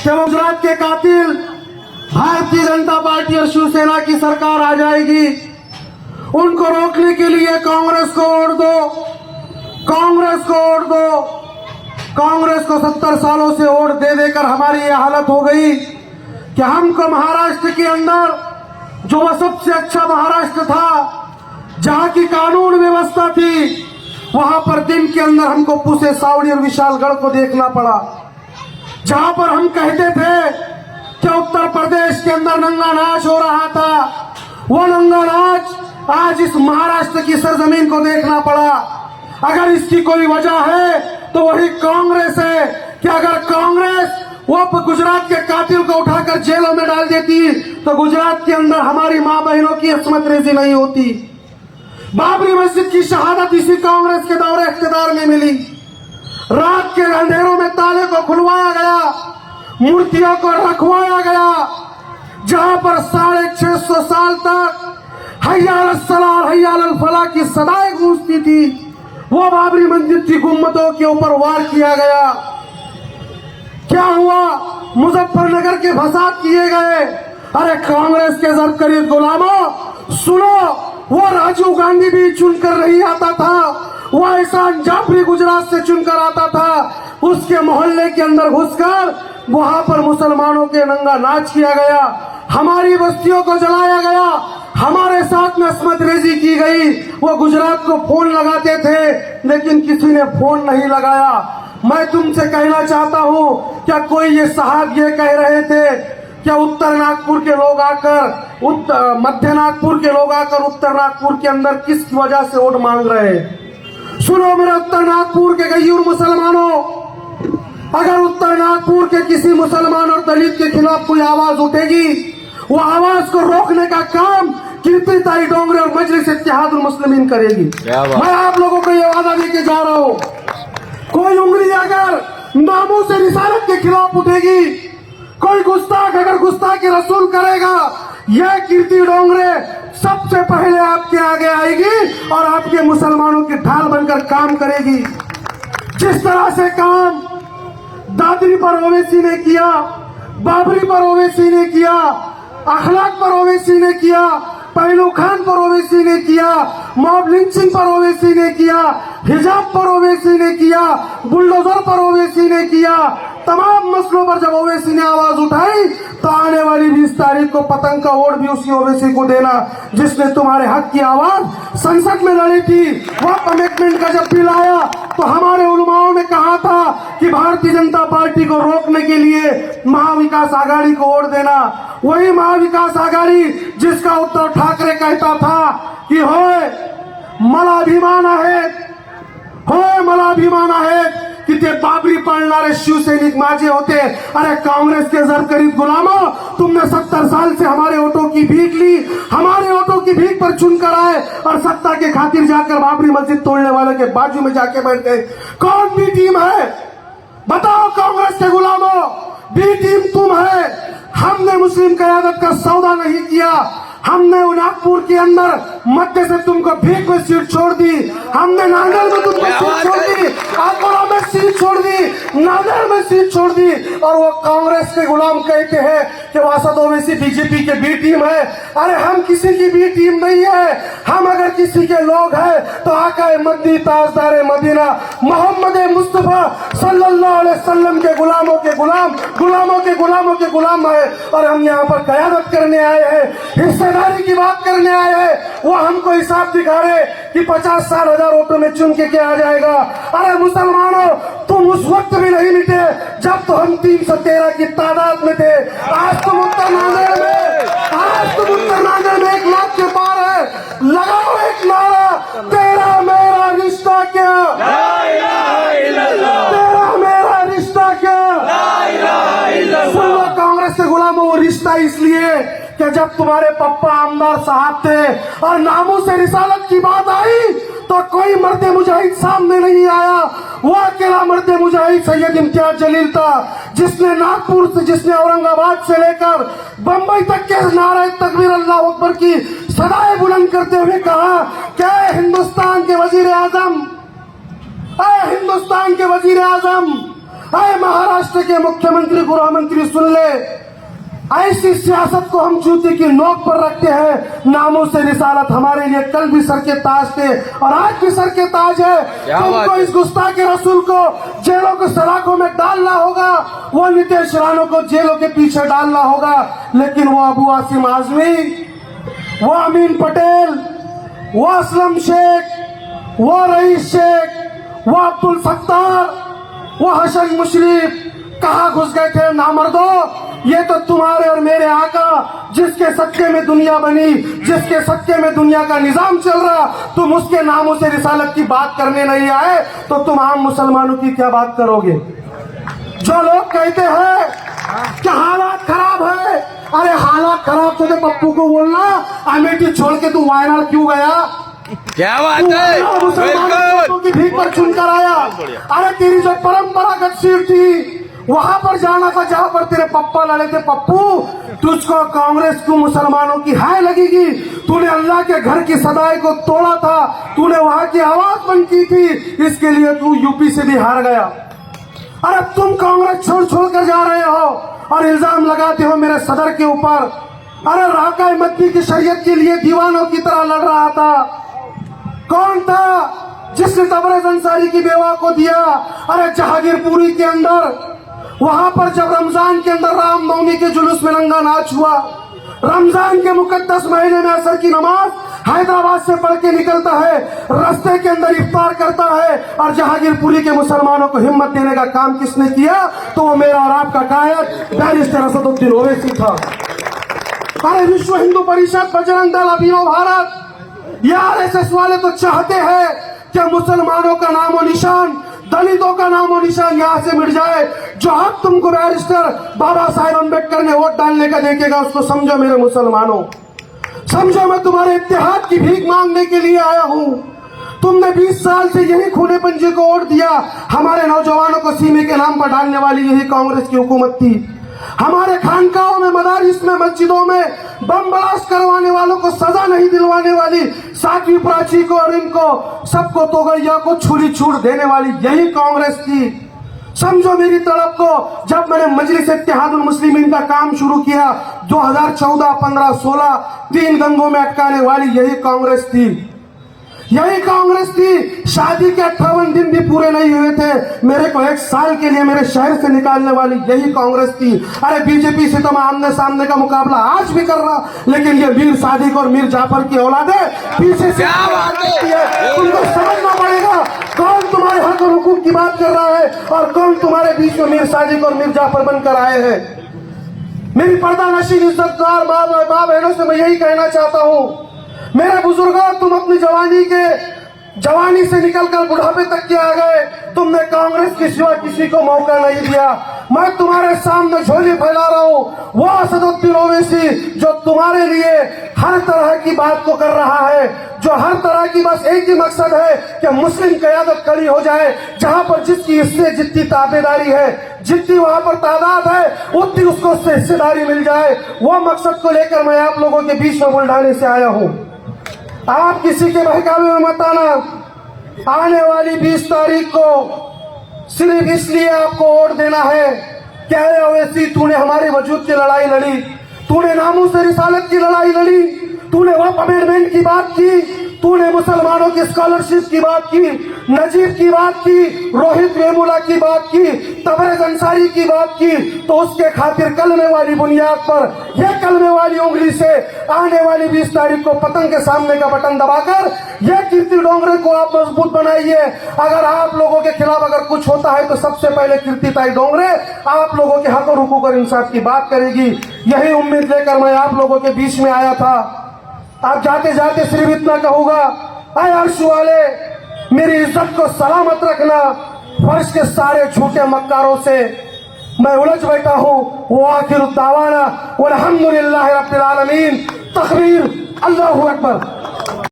कि वो गुजरात के कातिल भारतीय जनता पार्टी और शिवसेना की सरकार आ जाएगी। उनको रोकने के लिए कांग्रेस को वोट दो, कांग्रेस को वोट दो। कांग्रेस को 70 सालों से वोट दे देकर हमारी ये हालत हो गई कि हमको महाराष्ट्र के अंदर, जो वह सबसे अच्छा महाराष्ट्र था, जहां की कानून व्यवस्था थी, वहां पर दिन के अंदर हमको पूसे सावड़ी और विशालगढ़ को देखना पड़ा। जहां पर हम कहते थे कि उत्तर प्रदेश के अंदर नंगा नाच हो रहा था, वो नंगा नाच आज इस महाराष्ट्र की सरजमीन को देखना पड़ा। अगर इसकी कोई वजह है तो वही कांग्रेस है कि अगर कांग्रेस वो गुजरात के कातिल को उठाकर जेलों में डाल देती तो गुजरात के अंदर हमारी मां बहनों की अस्मत रेजी नहीं होती। बाबरी मस्जिद की शहादत इसी कांग्रेस के दौरे इख्तियार में मिली। रात के अंधेरों में ताले को खुलवाया गया, मूर्तियों को रखवाया गया। जहां पर 650 साल तक हय्या अलस सलाह हय्या अलल फलाह की सदाएं गूंजती थी, वो बाबरी मस्जिद की गुम्बदों के ऊपर वार किया गया। क्या हुआ? मुजफ्फरनगर के फसाद किए गए। अरे कांग्रेस के जरकरीब गुलामों, सुनो, वो राजीव गांधी भी चुनकर नहीं आता था, वो एहसान जाफरी गुजरात से चुनकर आता था। उसके मोहल्ले के अंदर घुसकर वहां पर मुसलमानों के नंगा नाच किया गया, हमारी बस्तियों को जलाया गया, हमारे साथ में अस्मत रेजी की गई। वो गुजरात को फोन लगाते थे लेकिन किसी ने फोन नहीं लगाया। मैं तुमसे कहना चाहता हूं, क्या कोई ये साहब ये कह रहे थे क्या उत्तर नागपुर के लोग आकर मध्य नागपुर के लोग आकर उत्तर नागपुर के अंदर किस वजह से वोट मांग रहे हैं? सुनो मेरे उत्तर नागपुर के गयूर मुसलमानों, अगर उत्तर नागपुर के किसी मुसलमान और दलित के खिलाफ कोई आवाज उठेगी, वो आवाज को रोकने का काम कीर्ति ताई डोंगरे और मजलिस इत्तेहादुल मुस्लिमीन करेगी। मैं आप लोगों को ये वादा देके जा रहा हूं, कोई उंगली अगर नामों से रिसालत के खिलाफ उठेगी, कोई गुस्ताख अगर गुस्ताखी रसूल करेगा, यह कीर्ति डोंगरे सबसे पहले आपके आगे आएगी और आपके मुसलमानों की ढाल बनकर काम करेगी। जिस तरह से काम दादरी पर ओवैसी ने किया, बाबरी पर ओवैसी ने किया, अखलाक पर ओवैसी ने किया, पहलू खान पर ओवैसी ने किया, मॉब लिंचिंग पर ओवैसी ने किया, हिजाब पर ओवैसी ने किया, बुलडोजर पर ओवैसी ने किया, तमाम मसलों पर जब ओवैसी ने आवाज उठाई तो आने वाली 20 तारीख को पतंग का वोट भी उसी ओवैसी को देना जिसने तुम्हारे हक की आवाज संसद में लड़ी थी। वह कमिटमेंट का जब बिल आया तो हमारे उलमाओं ने कहा था कि भारतीय जनता पार्टी को रोकने के लिए महाविकास आघाड़ी को वोट देना। वही महाविकास आघाड़ी जिसका उद्धव ठाकरे कहता था कि होय मला अभिमान आहे, होय मला अभिमान आहे कि ते बाबरी पळणारे शिवसैनिक माझे होते। अरे कांग्रेस के जरकरीब गुलामों, तुमने 70 साल से हमारे वोटों की भीख ली, हमारे वोटों की भीख पर चुनकर आए और सत्ता के खातिर जाकर बाबरी मस्जिद तोड़ने वाले के बाजू में जाके बैठ गए। कौन बी टीम है? बताओ कांग्रेस के गुलामों, बी टीम तुम है। हमने मुस्लिम कयादत का सौदा नहीं किया, हमने नागपुर के अंदर मध्य से तुमको भीख में सीट छोड़ दी, हमने नांदेड़ में तुमको सीट छोड़ दी, अकोला में सीट छोड़ दी, नांदेड़ में सीट छोड़ दी। और वो कांग्रेस के गुलाम कहते हैं कि वासद ओवैसी बीजेपी के बी टीम है। अरे हम किसी की बी टीम नहीं है, हम अगर किसी के लोग हैं तो आका मद्दी ताजदार मदीना मोहम्मद मुस्तफा सल्लल्लाहु अलैहि वसल्लम के गुलामों के गुलाम, गुलामों के गुलामों के गुलाम है। और हम यहाँ पर कयादत करने आए हैं, हिस्सेदारी की बात करने आए हैं। वो हमको हिसाब दिखा रहे कि 50-60 वोटों में चुन के क्या आ जाएगा। अरे मुसलमानों, तुम उस वक्त भी नहीं मिटे जब तो हम 313 की तादाद में थे। आज तुम उत्तर नांदेड़ में, आज तुम उत्तर नांदेड़ में 1 लाख के पार है। लगाओ एक नारा, तेरा मेरा रिश्ता क्या, तेरा मेरा रिश्ता क्या। सुन लो कांग्रेस के गुलामों, वो रिश्ता इसलिए कि जब तुम्हारे पप्पा आमदार साहब थे और नामों से रिसालत की बात आई तो कोई मर्दे मुजाहिद सामने नहीं आया। वो अकेला मर्दे मुजाहिद सैयद इम्तियाज जलील था, जिसने नागपुर से, जिसने औरंगाबाद से लेकर बंबई तक के नारे तकबीर अल्लाह अकबर की सदाएं बुलंद करते हुए कहा क्या हिंदुस्तान के वजीर आजम, हिंदुस्तान के वजीर आजम, महाराज महाराष्ट्र के मुख्यमंत्री गृह मंत्री सुन ले, ऐसी सियासत को हम जूते की नोक पर रखते हैं। नामों से रिसालत हमारे लिए कल भी सर के ताज थे और आज भी सर के ताज है। तुमको इस गुस्ताखे रसूल को जेलों के सलाखों में डालना होगा, वो नितेश राणा को जेलों के पीछे डालना होगा, लेकिन वो अबू आसिम आजमी, वो अमीन पटेल, वो असलम शेख, वो रईस शेख, वो अब्दुल सत्तार, वो हसन मुशरीफ कहाँ घुस गए थे नामर्दो? ये तो तुम्हारे और मेरे आका जिसके सत्ते में दुनिया बनी, जिसके सत्ते में दुनिया का निजाम चल रहा, तुम उसके नामों से रिसालत की बात करने नहीं आए तो तुम आम मुसलमानों की क्या बात करोगे? जो लोग कहते हैं कि हालात खराब है, अरे हालात खराब थे तो पप्पू को बोलना अमेठी छोड़ के तू वायनाड क्यों गया? क्या बात है? मुसलमानों की भीख पर चुनकर आया। अरे तेरी जो परंपरागत सीट थी वहां पर जाना था जहां पर तेरे पप्पा लड़े थे। पप्पू, तुझको कांग्रेस को मुसलमानों की हाय लगेगी। तूने अल्लाह के घर की सदाई को तोड़ा था, तूने वहां की आवाज बंद की थी, इसके लिए तू यूपी से भी हार गया। अरे तुम कांग्रेस छोड़ छोड़ कर जा रहे हो और इल्जाम लगाते हो मेरे सदर के ऊपर। अरे राका मद्दी की शरीयत के लिए दीवानों की तरह लड़ रहा था। कौन था जिसने तबरेज अंसारी की बेवा को दिया? अरे जहांगीरपुरी के अंदर, वहां पर जब रमजान के अंदर रामनवमी के जुलूस में नंगा नाच हुआ, रमजान के मुकद्दस महीने में असर की नमाज हैदराबाद से पढ़ के निकलता है, रास्ते के अंदर इफ्तार करता है, और जहांगीरपुरी के मुसलमानों को हिम्मत देने का काम किसने किया? तो वो मेरा और आपका कायद बैरिस्टर असदुद्दीन ओवैसी था। अरे विश्व हिंदू परिषद, बजरंग दल, अभिनव भारत, ये आरएसएस वाले तो चाहते हैं कि मुसलमानों का नामो निशान, दलितों का नामो निशान यहाँ से मिट जाए। जो हक तुमको बैरिस्टर बाबा साहेब अम्बेडकर ने वोट डालने का देखेगा, उसको समझो मेरे मुसलमानों, समझो मैं तुम्हारे इत्तेहाद की भीख मांगने के लिए आया हूँ। तुमने 20 साल से यही खूने पंजे को वोट दिया। हमारे नौजवानों को सीने के नाम पर डालने वाली यही कांग्रेस की हुकूमत थी। हमारे खानकाहों में, मदारिस में, मस्जिदों में बम ब्लास्ट करवाने वालों को सजा नहीं दिलवाने वाली, सातवीं प्राची को और इनको सबको तोगड़िया को छुरी छूट देने वाली यही कांग्रेस थी। समझो मेरी तड़प को। जब मैंने मजलिस इत्तेहादुल मुस्लिमीन का काम शुरू किया 2014, 15, 16, 3 दंगों में अटकाने वाली यही कांग्रेस थी, यही कांग्रेस थी। शादी के 58 दिन भी पूरे नहीं हुए थे, मेरे को 1 साल के लिए मेरे शहर से निकालने वाली यही कांग्रेस थी। अरे बीजेपी से तो मैं आमने सामने का मुकाबला आज भी कर रहा, लेकिन ये मीर सादिक और मीर जाफर की औलादे पीछे से तुमको समझना पड़ेगा कौन तुम्हारे हक और हुकूक की बात कर रहा है और कौन तुम्हारे बीच में मीर सादिक और मीर जाफर बनकर आए हैं। मेरी पर्दा नशीन इज्जतदार माँ बहनों से मैं यही कहना चाहता हूँ, मेरे बुजुर्गों, तुम अपनी जवानी से निकलकर बुढ़ापे तक के आ गए, तुमने कांग्रेस के सिवा किसी को मौका नहीं दिया। मैं तुम्हारे सामने झोली फैला रहा हूँ, वो असदुद्दीन ओवैसी जो तुम्हारे लिए हर तरह की बात को कर रहा है, जो हर तरह की बस एक ही मकसद है कि मुस्लिम क़यादत खड़ी हो जाए, जहां पर जिसकी इससे जितनी ताबेदारी है, जितनी वहां पर तादाद है, उतनी उसको उससे हिस्सेदारी मिल जाए। वो मकसद को लेकर मैं आप लोगों के बीच में बुलढाने से आया हूँ। आप किसी के बहकावे में मत आना। आने वाली 20 तारीख को सिर्फ इसलिए आपको वोट देना है क्या है ओवैसी, तूने हमारे वजूद की लड़ाई लड़ी, तूने नामों से रिसालत की लड़ाई लड़ी, तूने वक्फ अमेंडमेंट की बात की, तूने मुसलमानों की स्कॉलरशिप की बात की, नजीब की बात की, रोहित वेमुला की बात की, तबरेज अंसारी की बात की, तो उसके खातिर कलमे वाली बुनियाद पर, यह कलमे वाली उंगली से आने वाली 20 तारीख को पतंग के सामने का बटन दबाकर यह कीर्ति डोंगरे को आप मजबूत बनाइए। अगर आप लोगों के खिलाफ अगर कुछ होता है तो सबसे पहले कीर्ति ताई डोंगरे आप लोगों के हक और हुकूक और इंसाफ की बात करेगी। यही उम्मीद लेकर मैं आप लोगों के बीच में आया था। आप जाते जाते सिर्फ इतना कहूंगा, ऐ अर्श वाले, मेरी इज्जत को सलामत रखना। फर्श के सारे झूठे मक्कारों से मैं उलझ बैठा हूँ। वो आखिर दावाना वल्हम्दुलिल्लाहि रब्बिल आलमीन। तकबीर, अल्लाहु अकबर।